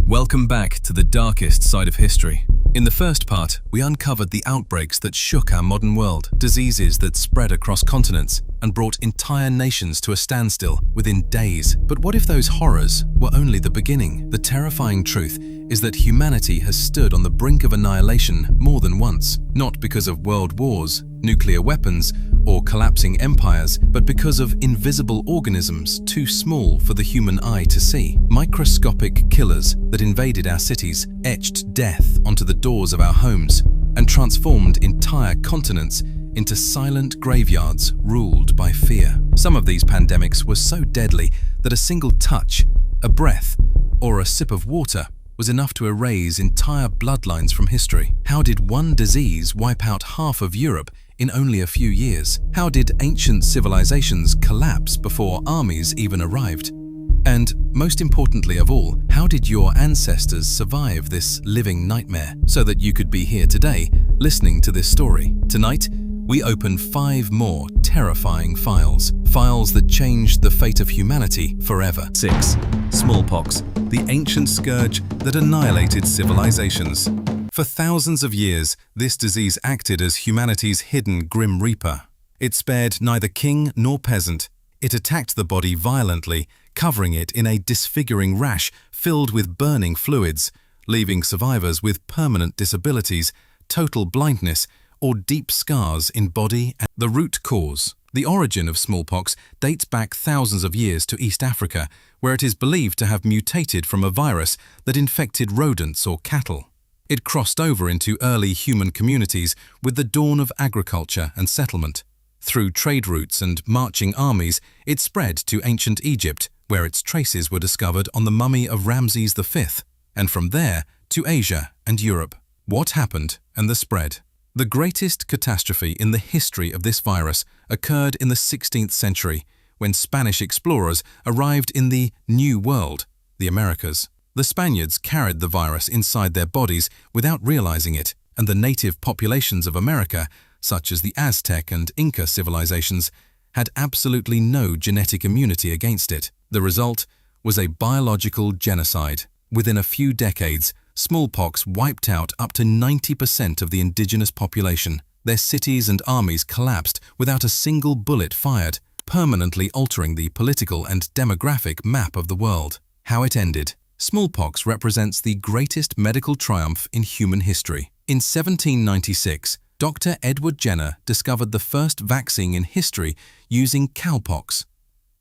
Welcome back to the darkest side of history. In the first part, we uncovered the outbreaks that shook our modern world, diseases that spread across continents and brought entire nations to a standstill within days. But what if those horrors were only the beginning? The terrifying truth is that humanity has stood on the brink of annihilation more than once, not because of world wars, nuclear weapons, or collapsing empires, but because of invisible organisms too small for the human eye to see. Microscopic killers that invaded our cities, etched death onto the doors of our homes, and transformed entire continents into silent graveyards ruled by fear. Some of these pandemics were so deadly that a single touch, a breath, or a sip of water was enough to erase entire bloodlines from history. How did one disease wipe out half of Europe in only a few years? How did ancient civilizations collapse before armies even arrived? And most importantly of all, how did your ancestors survive this living nightmare so that you could be here today listening to this story? Tonight, we open 5 more terrifying files that changed the fate of humanity forever. 6. Smallpox, the ancient scourge that annihilated civilizations. For thousands of years, this disease acted as humanity's hidden grim reaper. It spared neither king nor peasant. It attacked the body violently, covering it in a disfiguring rash filled with burning fluids, leaving survivors with permanent disabilities, total blindness, or deep scars in body. And the root cause. The origin of smallpox dates back thousands of years to East Africa, where it is believed to have mutated from a virus that infected rodents or cattle. It crossed over into early human communities with the dawn of agriculture and settlement. Through trade routes and marching armies, it spread to ancient Egypt, where its traces were discovered on the mummy of Ramses V, and from there to Asia and Europe. What happened and the spread? The greatest catastrophe in the history of this virus occurred in the 16th century, when Spanish explorers arrived in the New World, the Americas. The Spaniards carried the virus inside their bodies without realizing it, and the native populations of America, such as the Aztec and Inca civilizations, had absolutely no genetic immunity against it. The result was a biological genocide. Within a few decades, smallpox wiped out up to 90% of the indigenous population. Their cities and armies collapsed without a single bullet fired, permanently altering the political and demographic map of the world. How it ended. Smallpox represents the greatest medical triumph in human history. In 1796, Dr. Edward Jenner discovered the first vaccine in history using cowpox.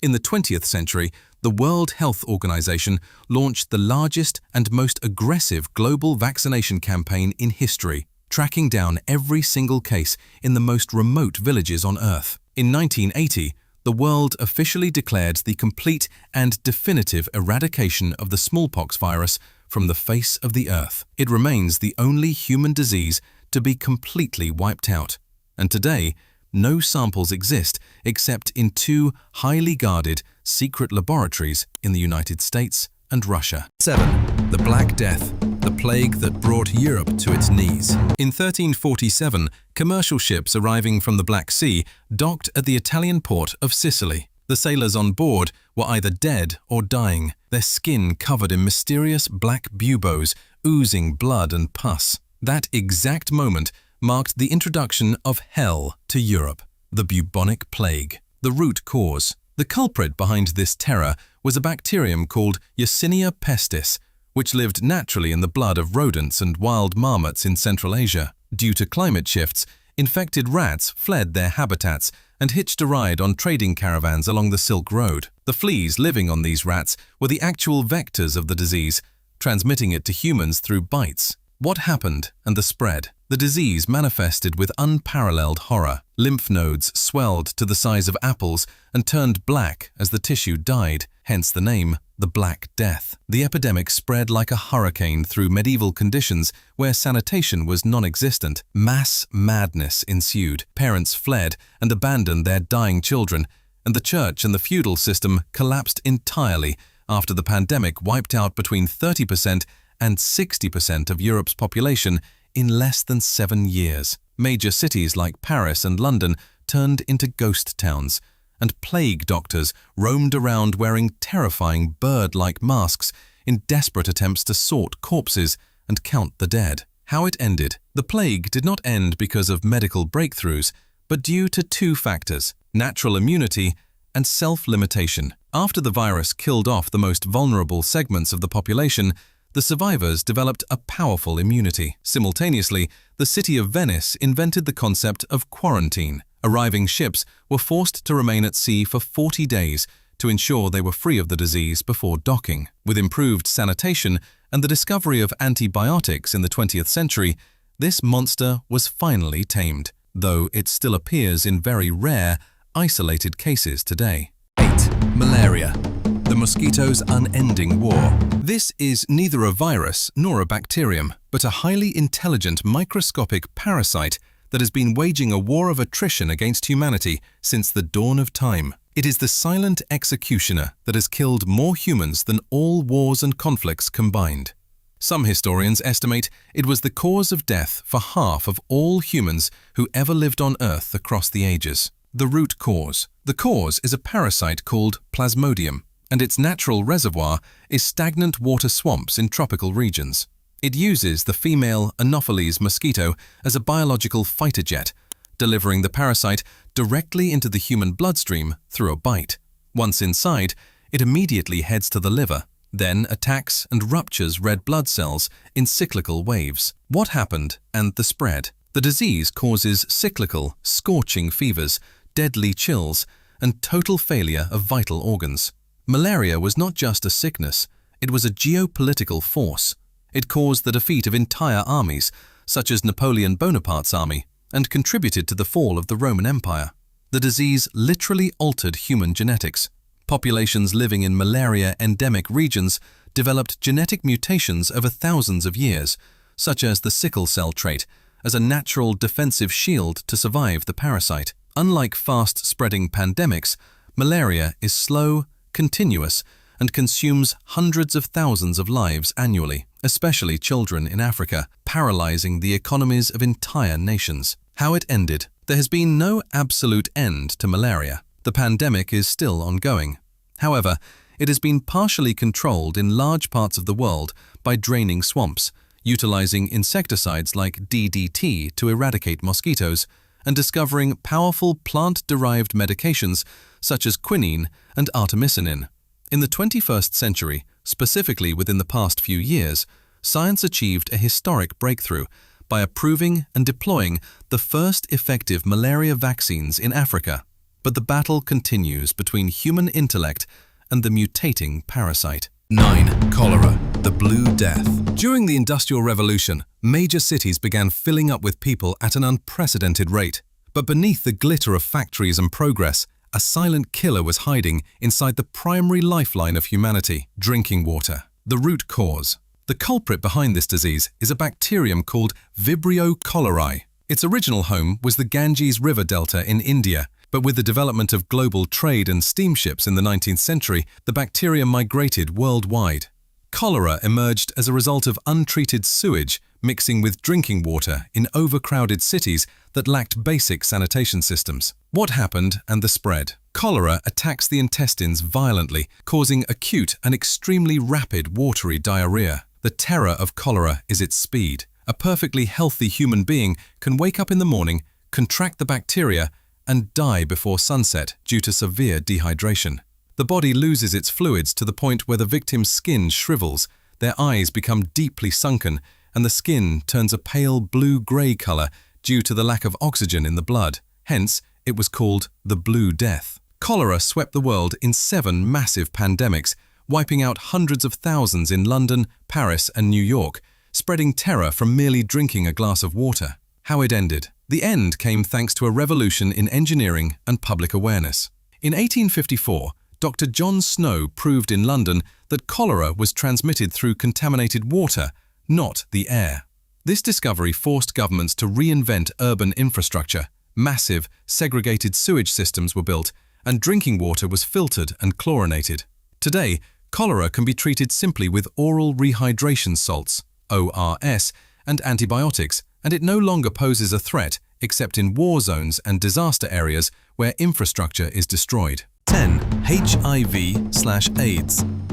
In the 20th century, the World Health Organization launched the largest and most aggressive global vaccination campaign in history, tracking down every single case in the most remote villages on Earth. In 1980, the world officially declared the complete and definitive eradication of the smallpox virus from the face of the Earth. It remains the only human disease to be completely wiped out, and today, no samples exist except in 2 highly guarded secret laboratories in the United States and Russia. 7. The Black Death, the plague that brought Europe to its knees. In 1347, commercial ships arriving from the Black Sea docked at the Italian port of Sicily. The sailors on board were either dead or dying, their skin covered in mysterious black buboes, oozing blood and pus. That exact moment marked the introduction of hell to Europe, the bubonic plague. The root cause. The culprit behind this terror was a bacterium called Yersinia pestis, which lived naturally in the blood of rodents and wild marmots in Central Asia. Due to climate shifts, infected rats fled their habitats and hitched a ride on trading caravans along the Silk Road. The fleas living on these rats were the actual vectors of the disease, transmitting it to humans through bites. What happened and the spread? The disease manifested with unparalleled horror. Lymph nodes swelled to the size of apples and turned black as the tissue died, hence the name, the Black Death. The epidemic spread like a hurricane through medieval conditions where sanitation was non-existent. Mass madness ensued. Parents fled and abandoned their dying children, and the church and the feudal system collapsed entirely after the pandemic wiped out between 30% and 60% of Europe's population in less than 7 years. Major cities like Paris and London turned into ghost towns, and plague doctors roamed around wearing terrifying bird-like masks in desperate attempts to sort corpses and count the dead. How it ended? The plague did not end because of medical breakthroughs, but due to two factors: natural immunity and self-limitation. After the virus killed off the most vulnerable segments of the population, the survivors developed a powerful immunity. Simultaneously, the city of Venice invented the concept of quarantine. Arriving ships were forced to remain at sea for 40 days to ensure they were free of the disease before docking. With improved sanitation and the discovery of antibiotics in the 20th century, this monster was finally tamed, though it still appears in very rare, isolated cases today. 8. Malaria. The mosquito's unending war. This is neither a virus nor a bacterium, but a highly intelligent microscopic parasite that has been waging a war of attrition against humanity since the dawn of time. It is the silent executioner that has killed more humans than all wars and conflicts combined. Some historians estimate it was the cause of death for half of all humans who ever lived on Earth across the ages. The root cause. The cause is a parasite called Plasmodium, and its natural reservoir is stagnant water swamps in tropical regions. It uses the female Anopheles mosquito as a biological fighter jet, delivering the parasite directly into the human bloodstream through a bite. Once inside, it immediately heads to the liver, then attacks and ruptures red blood cells in cyclical waves. What happened and the spread? The disease causes cyclical, scorching fevers, deadly chills, and total failure of vital organs. Malaria was not just a sickness, it was a geopolitical force. It caused the defeat of entire armies, such as Napoleon Bonaparte's army, and contributed to the fall of the Roman Empire. The disease literally altered human genetics. Populations living in malaria-endemic regions developed genetic mutations over thousands of years, such as the sickle cell trait, as a natural defensive shield to survive the parasite. Unlike fast-spreading pandemics, malaria is slow, continuous, and consumes hundreds of thousands of lives annually, especially children in Africa, paralyzing the economies of entire nations. How it ended? There has been no absolute end to malaria. The pandemic is still ongoing. However, it has been partially controlled in large parts of the world by draining swamps, utilizing insecticides like DDT to eradicate mosquitoes, and discovering powerful plant-derived medications such as quinine and artemisinin. In the 21st century, specifically within the past few years, science achieved a historic breakthrough by approving and deploying the first effective malaria vaccines in Africa. But the battle continues between human intellect and the mutating parasite. 9. Cholera, the Blue Death. During the Industrial Revolution, major cities began filling up with people at an unprecedented rate. But beneath the glitter of factories and progress, a silent killer was hiding inside the primary lifeline of humanity: drinking water. The root cause. The culprit behind this disease is a bacterium called Vibrio cholerae. Its original home was the Ganges River Delta in India, but with the development of global trade and steamships in the 19th century, the bacteria migrated worldwide. Cholera emerged as a result of untreated sewage mixing with drinking water in overcrowded cities that lacked basic sanitation systems. What happened and the spread? Cholera attacks the intestines violently, causing acute and extremely rapid watery diarrhea. The terror of cholera is its speed. A perfectly healthy human being can wake up in the morning, contract the bacteria, and die before sunset due to severe dehydration. The body loses its fluids to the point where the victim's skin shrivels, their eyes become deeply sunken, and the skin turns a pale blue-gray color due to the lack of oxygen in the blood. Hence, it was called the Blue Death. Cholera swept the world in 7 massive pandemics, wiping out hundreds of thousands in London, Paris, and New York, spreading terror from merely drinking a glass of water. How it ended? The end came thanks to a revolution in engineering and public awareness. In 1854, Dr. John Snow proved in London that cholera was transmitted through contaminated water, not the air. This discovery forced governments to reinvent urban infrastructure. Massive, segregated sewage systems were built, and drinking water was filtered and chlorinated. Today, cholera can be treated simply with oral rehydration salts, ORS, and antibiotics, and it no longer poses a threat except in war zones and disaster areas where infrastructure is destroyed. 10. HIV/AIDS,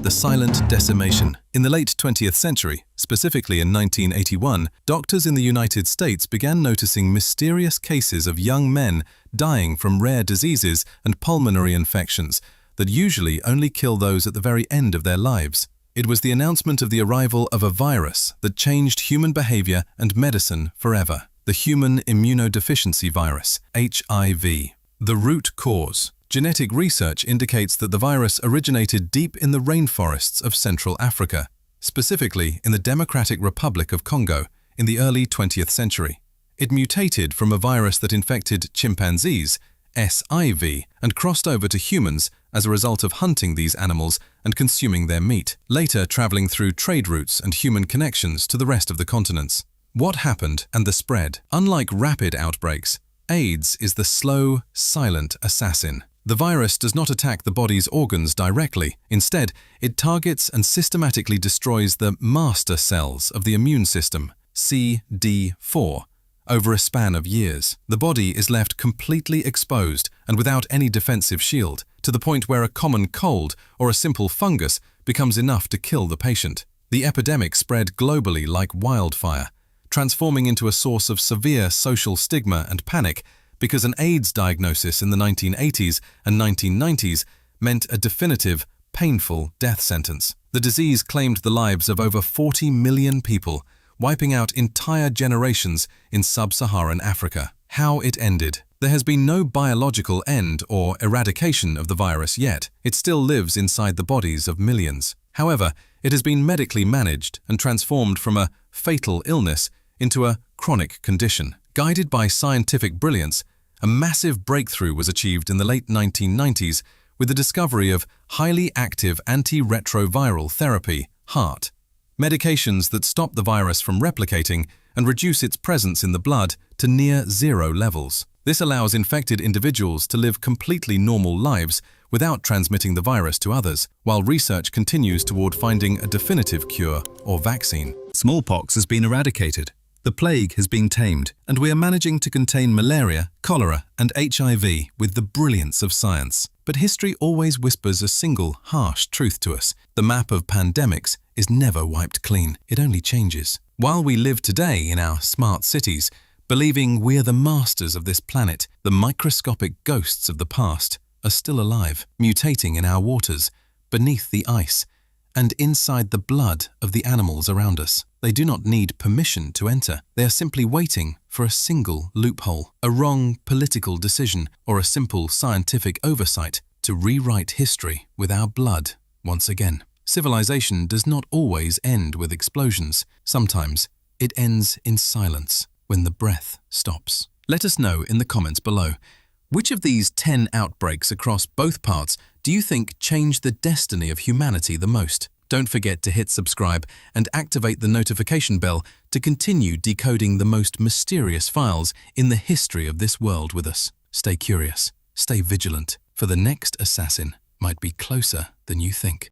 the silent decimation. In the late 20th century, specifically in 1981, doctors in the United States began noticing mysterious cases of young men dying from rare diseases and pulmonary infections that usually only kill those at the very end of their lives. It was the announcement of the arrival of a virus that changed human behavior and medicine forever. The human immunodeficiency virus, HIV. The root cause. Genetic research indicates that the virus originated deep in the rainforests of Central Africa, specifically in the Democratic Republic of Congo, in the early 20th century. It mutated from a virus that infected chimpanzees, SIV, and crossed over to humans as a result of hunting these animals and consuming their meat, later traveling through trade routes and human connections to the rest of the continents. What happened and the spread? Unlike rapid outbreaks, AIDS is the slow, silent assassin. The virus does not attack the body's organs directly. Instead, it targets and systematically destroys the master cells of the immune system, CD4, over a span of years. The body is left completely exposed and without any defensive shield, to the point where a common cold or a simple fungus becomes enough to kill the patient. The epidemic spread globally like wildfire, transforming into a source of severe social stigma and panic because an AIDS diagnosis in the 1980s and 1990s meant a definitive, painful death sentence. The disease claimed the lives of over 40 million people, wiping out entire generations in sub-Saharan Africa. How it ended. There has been no biological end or eradication of the virus yet. It still lives inside the bodies of millions. However, it has been medically managed and transformed from a fatal illness into a chronic condition. Guided by scientific brilliance, a massive breakthrough was achieved in the late 1990s with the discovery of highly active antiretroviral therapy, HAART, medications that stop the virus from replicating and reduce its presence in the blood to near zero levels. This allows infected individuals to live completely normal lives without transmitting the virus to others, while research continues toward finding a definitive cure or vaccine. Smallpox has been eradicated. The plague has been tamed, and we are managing to contain malaria, cholera, and HIV with the brilliance of science. But history always whispers a single, harsh truth to us. The map of pandemics is never wiped clean. It only changes. While we live today in our smart cities, believing we're the masters of this planet, the microscopic ghosts of the past are still alive, mutating in our waters, beneath the ice, and inside the blood of the animals around us. They do not need permission to enter. They are simply waiting for a single loophole, a wrong political decision, or a simple scientific oversight to rewrite history with our blood once again. Civilization does not always end with explosions. Sometimes it ends in silence when the breath stops. Let us know in the comments below, which of these 10 outbreaks across both parts do you think changed the destiny of humanity the most? Don't forget to hit subscribe and activate the notification bell to continue decoding the most mysterious files in the history of this world with us. Stay curious, stay vigilant, for the next assassin might be closer than you think.